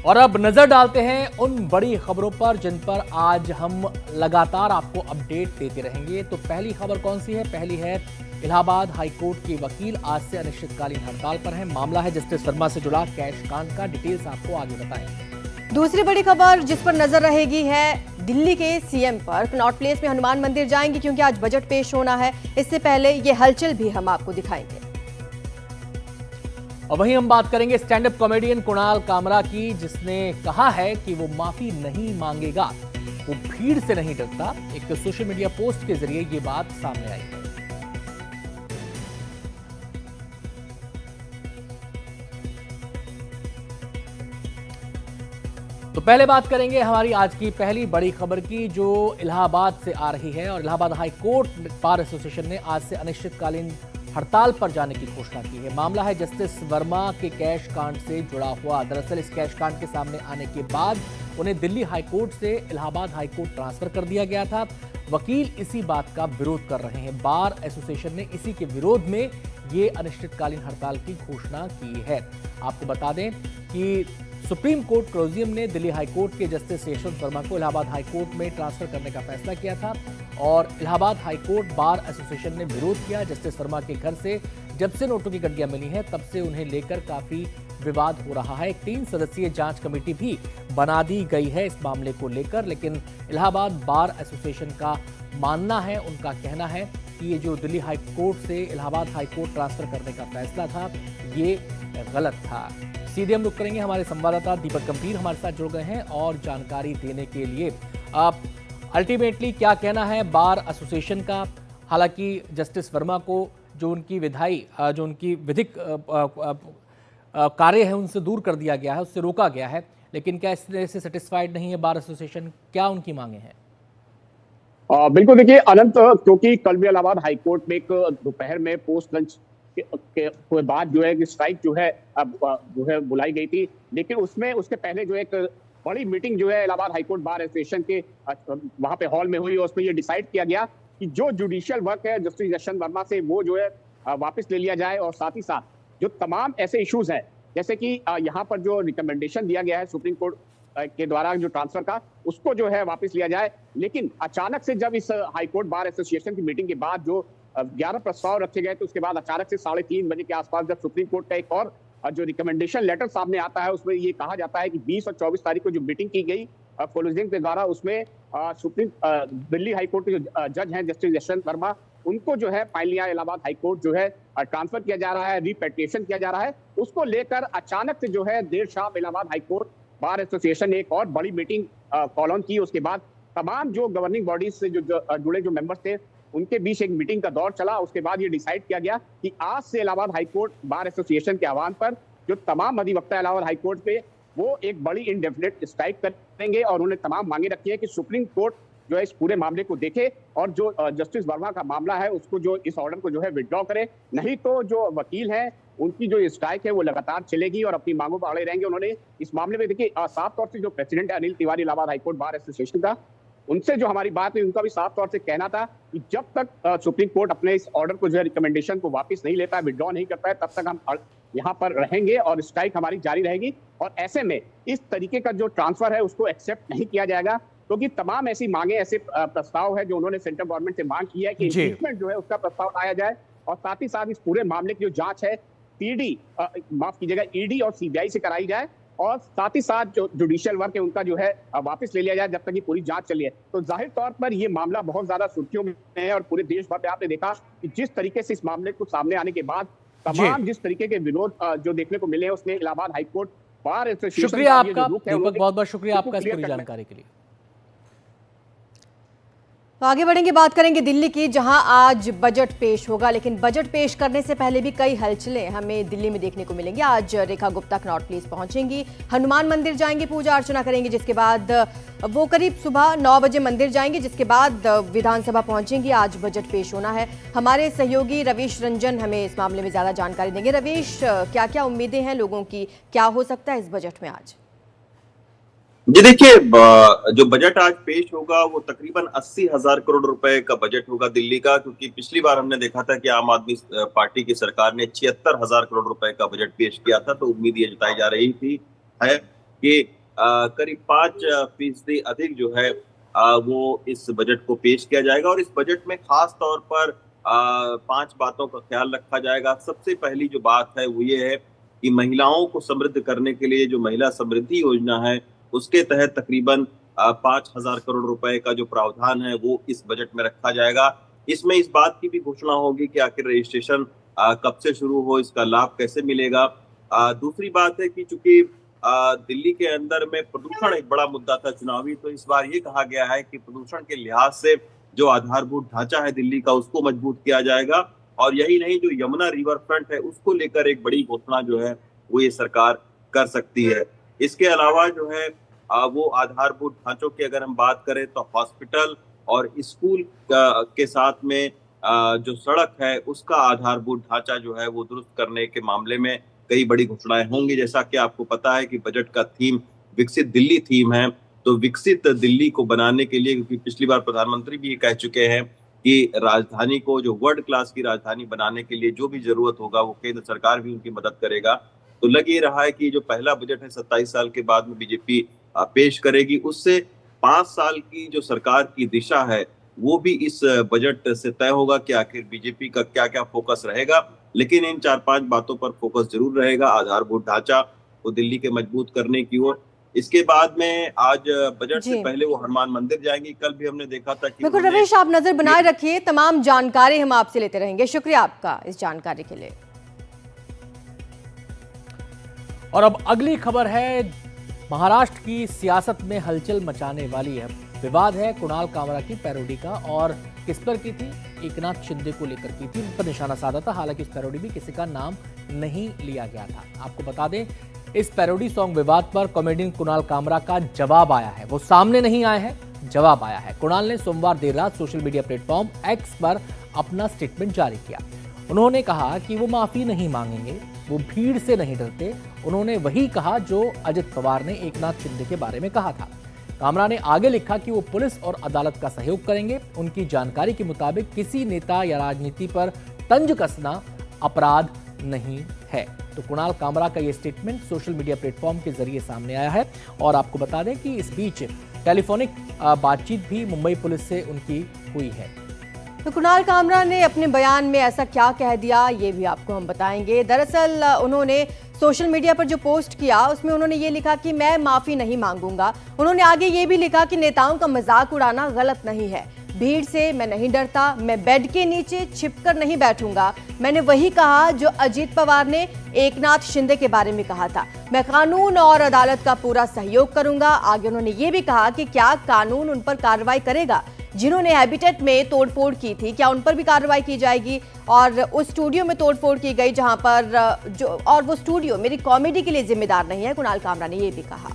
और अब नजर डालते हैं उन बड़ी खबरों पर जिन पर आज हम लगातार आपको अपडेट देते रहेंगे। तो पहली खबर कौन सी है? पहली है इलाहाबाद हाईकोर्ट के वकील आज से अनिश्चितकालीन हड़ताल पर हैं। मामला है जस्टिस वर्मा से जुड़ा कैश कांड का। डिटेल्स आपको आगे बताएं। दूसरी बड़ी खबर जिस पर नजर रहेगी है दिल्ली के सीएम पर। कनॉट प्लेस में हनुमान मंदिर जाएंगे क्योंकि आज बजट पेश होना है। इससे पहले ये हलचल भी हम आपको दिखाएंगे। और वहीं हम बात करेंगे stand up comedian Kunal Kamra की, जिसने कहा है कि वो माफी नहीं मांगेगा, वो भीड़ से नहीं डरता। एक सोशल मीडिया पोस्ट के जरिए ये बात सामने आई है। तो पहले बात करेंगे हमारी आज की पहली बड़ी खबर की, जो इलाहाबाद से आ रही है। और Allahabad high court bar association ने आज से अनिश्चितकालीन हड़ताल पर जाने की घोषणा की है। मामला है जस्टिस वर्मा के कैश कांड से जुड़ा हुआ। दरअसल इस कैश कांड के सामने आने के बाद उन्हें दिल्ली हाई कोर्ट से इलाहाबाद हाई कोर्ट ट्रांसफर कर दिया गया था। वकील इसी बात का विरोध कर रहे हैं। बार एसोसिएशन ने इसी के विरोध में ये अनिश्चितकालीन हड़ताल की घोषणा की है। आपको बता दें कि सुप्रीम कोर्ट कोलेजियम ने दिल्ली हाई कोर्ट के जस्टिस यशवंत वर्मा को इलाहाबाद हाई कोर्ट में ट्रांसफर करने का फैसला किया था। और Allahabad high court bar association ने विरोध किया। जस्टिस वर्मा के घर से जब से नोटों की गड्डियां मिली हैं तब से उन्हें लेकर काफी विवाद हो रहा है। एक 3 सदस्यीय जांच कमेटी भी बना दी गई है इस मामले को लेकर, लेकिन इलाहाबाद बार एसोसिएशन का मानना है, उनका कहना है कि ये जो दिल्ली हाई कोर्ट से इलाहाबाद हाई कोर्ट ट्रांसफर करने का फैसला था ये गलत था। सीधे हम रुक करेंगे, हमारे संवाददाता दीपक गंभीर हमारे साथ जुड़ गए हैं और जानकारी देने के लिए। आप अल्टीमेटली क्या कहना है बार एसोसिएशन का? हालांकि जस्टिस वर्मा को जो उनकी विधिक कार्य है उनसे दूर कर दिया गया है, उससे रोका गया है, लेकिन क्या इससे सेटिस्फाइड नहीं है बार एसोसिएशन? क्या उनकी मांगे हैं? बिल्कुल, देखिए अनंत, क्योंकि कल भी इलाहाबाद हाईकोर्ट में एक दोपहर में पोस्ट लंच के बाद जो है स्ट्राइक जो है बुलाई गई थी, लेकिन उसमें उसके पहले जो एक बड़ी मीटिंग जो है इलाहाबाद हाईकोर्ट बार एसोसिएशन के वहां पे हॉल में हुई और उसमें ये डिसाइड किया गया कि जो जुडिशियल वर्क है जस्टिस यशवंत वर्मा से वो जो है वापस ले लिया जाए। और साथ ही साथ जो तमाम ऐसे इश्यूज हैं, जैसे कि यहाँ पर जो रिकमेंडेशन दिया गया है सुप्रीम कोर्ट के द्वारा जो ट्रांसफर का, उसको जो है वापस लिया जाए। लेकिन अचानक से जब इस हाईकोर्ट बार एसोसिएशन की मीटिंग के बाद जो 11 प्रस्ताव रखे गए, तो उसके बाद अचानक से 3:30 बजे के आसपास जब सुप्रीम कोर्ट का एक और जो रिकमेंडेशन लेटर सामने आता है, उसमें ये कहा जाता है कि 20 और 24 तारीख को जो मीटिंग की गई कोलेजियम के द्वारा, उसमें दिल्ली हाईकोर्ट के जो जज हैं जस्टिस यशवंत वर्मा, उनको जो है फाइनली इलाहाबाद हाईकोर्ट जो है ट्रांसफर किया जा रहा है, रिपेट्रिएशन किया जा रहा है। उसको लेकर अचानक से जो है देर शाम इलाहाबाद हाईकोर्ट बार एसोसिएशन ने एक और बड़ी मीटिंग कॉल ऑन की। उसके बाद तमाम जो गवर्निंग बॉडीज से जो जुड़े जो मेंबर्स थे उनके बीच एक मीटिंग का दौर चला। उसके बाद ये डिसाइड किया गया कि आज से इलाहाबाद हाईकोर्ट बार एसोसिएशन के आह्वान पर जो तमाम अधिवक्ता इलाहाबाद हाईकोर्ट पे वो एक बड़ी इनडेफिनेट स्ट्राइक करेंगे। और उन्होंने तमाम मांगे रखी है कि सुप्रीम कोर्ट जो है इस पूरे मामले को देखे और जो जस्टिस वर्मा का मामला है उसको जो इस ऑर्डर को जो है विड्रॉ करे। नहीं तो जो वकील हैं उनकी जो स्ट्राइक है वो लगातार चलेगी और अपनी मांगों पर अड़े रहेंगे। उन्होंने इस मामले में देखिए साफ तौर से जो प्रेसिडेंट है Anil Tiwari Allahabad high court bar association का, उनसे जो हमारी बात हुई, उनका भी साफ तौर से कहना था कि जब तक सुप्रीम कोर्ट अपने इस ऑर्डर को जो है रिकमेंडेशन को वापस नहीं लेता है, विड्रॉ नहीं करता है, तब तक हम यहाँ पर रहेंगे और स्ट्राइक हमारी जारी रहेगी। और ऐसे में इस तरीके का जो ट्रांसफर है उसको एक्सेप्ट नहीं किया जाएगा, क्योंकि तमाम ऐसी मांगे, ऐसे प्रस्ताव है जो उन्होंने सेंट्रल गवर्नमेंट से मांग की है कि इम्पीचमेंट जो है उसका प्रस्ताव लाया जाए। और साथ ही साथ इस पूरे मामले की जो जांच है ईडी और सीबीआई से कराई जाए। और साथ ही साथ जो जुडिशियल वर्क है उनका जो है वापस ले लिया जाए जब तक ये पूरी जांच चली है। तो जाहिर तौर पर ये मामला बहुत ज्यादा सुर्खियों में है और पूरे देश भर में आपने देखा कि जिस तरीके से इस मामले को सामने आने के बाद तमाम जिस तरीके के विरोध जो देखने को मिले हैं, उसमें इलाहाबाद हाईकोर्ट बार एसोसिएशन शुक्रिया आपका दीपक, बहुत बहुत शुक्रिया आपका इस पूरी जानकारी के लिए। तो आगे बढ़ेंगे, बात करेंगे दिल्ली की, जहां आज बजट पेश होगा। लेकिन बजट पेश करने से पहले भी कई हलचलें हमें दिल्ली में देखने को मिलेंगी। आज रेखा गुप्ता कनॉट प्लेस पहुंचेंगी, हनुमान मंदिर जाएंगे, पूजा अर्चना करेंगे, जिसके बाद वो करीब सुबह 9 बजे मंदिर जाएंगे, जिसके बाद विधानसभा पहुंचेंगी। आज बजट पेश होना है। हमारे सहयोगी रवीश रंजन हमें इस मामले में ज्यादा जानकारी देंगे। रवीश, क्या क्या उम्मीदें हैं लोगों की, क्या हो सकता है इस बजट में आज? जी देखिए, जो बजट आज पेश होगा वो तकरीबन 80,000 करोड़ रुपए का बजट होगा दिल्ली का, क्योंकि पिछली बार हमने देखा था कि आम आदमी पार्टी की सरकार ने 76,000 करोड़ रुपए का बजट पेश किया था। तो उम्मीद ये जताई जा रही थी है कि करीब 5% अधिक जो है वो इस बजट को पेश किया जाएगा। और इस बजट में खास तौर पर 5 बातों का ख्याल रखा जाएगा। सबसे पहली जो बात है वो ये है कि महिलाओं को समृद्ध करने के लिए जो महिला समृद्धि योजना है उसके तहत तकरीबन 5,000 करोड़ रुपए का जो प्रावधान है वो इस बजट में रखा जाएगा। इसमें इस बात की भी घोषणा होगी कि आखिर रजिस्ट्रेशन कब से शुरू हो, इसका लाभ कैसे मिलेगा। दूसरी बात है कि चूंकि दिल्ली के अंदर में प्रदूषण एक बड़ा मुद्दा था चुनावी, तो इस बार ये कहा गया है कि प्रदूषण के लिहाज से जो आधारभूत ढांचा है दिल्ली का उसको मजबूत किया जाएगा। और यही नहीं, जो यमुना रिवर फ्रंट है उसको लेकर एक बड़ी घोषणा जो है वो ये सरकार कर सकती है। इसके अलावा जो है वो आधारभूत ढांचों की अगर हम बात करें तो हॉस्पिटल और स्कूल के साथ में जो सड़क है उसका आधारभूत ढांचा जो है वो दुरुस्त करने के मामले में कई बड़ी घोषणाएं होंगी। जैसा कि आपको पता है कि बजट का थीम विकसित दिल्ली थीम है, तो विकसित दिल्ली को बनाने के लिए, क्योंकि पिछली बार प्रधानमंत्री भी ये कह चुके हैं कि राजधानी को जो वर्ल्ड क्लास की राजधानी बनाने के लिए जो भी जरूरत होगा वो केंद्र सरकार भी उनकी मदद करेगा। तो लग ये रहा है कि जो पहला बजट है 27 साल के बाद में बीजेपी पेश करेगी, उससे 5 साल की जो सरकार की दिशा है वो भी इस बजट से तय होगा कि आखिर बीजेपी का क्या क्या फोकस रहेगा। लेकिन इन 4-5 बातों पर फोकस जरूर रहेगा, आधारभूत ढांचा को दिल्ली के मजबूत करने की ओर। इसके बाद में आज बजट से पहले वो हनुमान मंदिर जाएंगी। कल भी हमने देखा था कि बिल्कुल रमेश, आप नजर बनाए रखिए, तमाम जानकारी हम आपसे लेते रहेंगे। शुक्रिया आपका इस जानकारी के लिए। और अब अगली खबर है, महाराष्ट्र की सियासत में हलचल मचाने वाली है। विवाद है कुणाल कामरा की पैरोडी का, और किस पर की थी? एकनाथ शिंदे को लेकर की थी, उन पर निशाना साधा था। हालांकि इस पैरोडी में किसी का नाम नहीं लिया गया था। आपको बता दें, इस पैरोडी सॉन्ग विवाद पर कॉमेडियन कुणाल कामरा का जवाब आया है। वो सामने नहीं आए हैं, जवाब आया है। कुणाल ने सोमवार देर रात सोशल मीडिया प्लेटफॉर्म एक्स पर अपना स्टेटमेंट जारी किया। उन्होंने कहा कि वो माफी नहीं मांगेंगे, वो भीड़ से नहीं डरते। उन्होंने वही कहा जो अजित पवार ने एकनाथ शिंदे के बारे में कहा था। कामरा ने आगे लिखा कि वो पुलिस और अदालत का सहयोग करेंगे। उनकी जानकारी के मुताबिक किसी नेता या राजनीति पर तंज कसना अपराध नहीं है। तो कुणाल कामरा का ये स्टेटमेंट सोशल मीडिया प्लेटफॉर्म के जरिए सामने आया है। और आपको बता दें कि इस बीच टेलीफोनिक बातचीत भी मुंबई पुलिस से उनकी हुई है। तो कुणाल कामरा ने अपने बयान में ऐसा क्या कह दिया, ये भी आपको हम बताएंगे। दरअसल उन्होंने सोशल मीडिया पर जो पोस्ट किया उसमें उन्होंने ये लिखा कि मैं माफी नहीं मांगूंगा। उन्होंने आगे ये भी लिखा कि नेताओं का मजाक उड़ाना गलत नहीं है, भीड़ से मैं नहीं डरता, मैं बेड के नीचे छिपकर नहीं बैठूंगा। मैंने वही कहा जो अजीत पवार ने एकनाथ शिंदे के बारे में कहा था, मैं कानून और अदालत का पूरा सहयोग करूंगा। आगे उन्होंने ये भी कहा कि क्या कानून उन पर कार्रवाई करेगा जिन्होंने हैबिटेट में तोड़फोड़ की थी, क्या उन पर भी कार्रवाई की जाएगी। और उस स्टूडियो में तोड़फोड़ की गई जहां पर वो स्टूडियो मेरी कॉमेडी के लिए जिम्मेदार नहीं है, कुणाल कामरा ने ये भी कहा।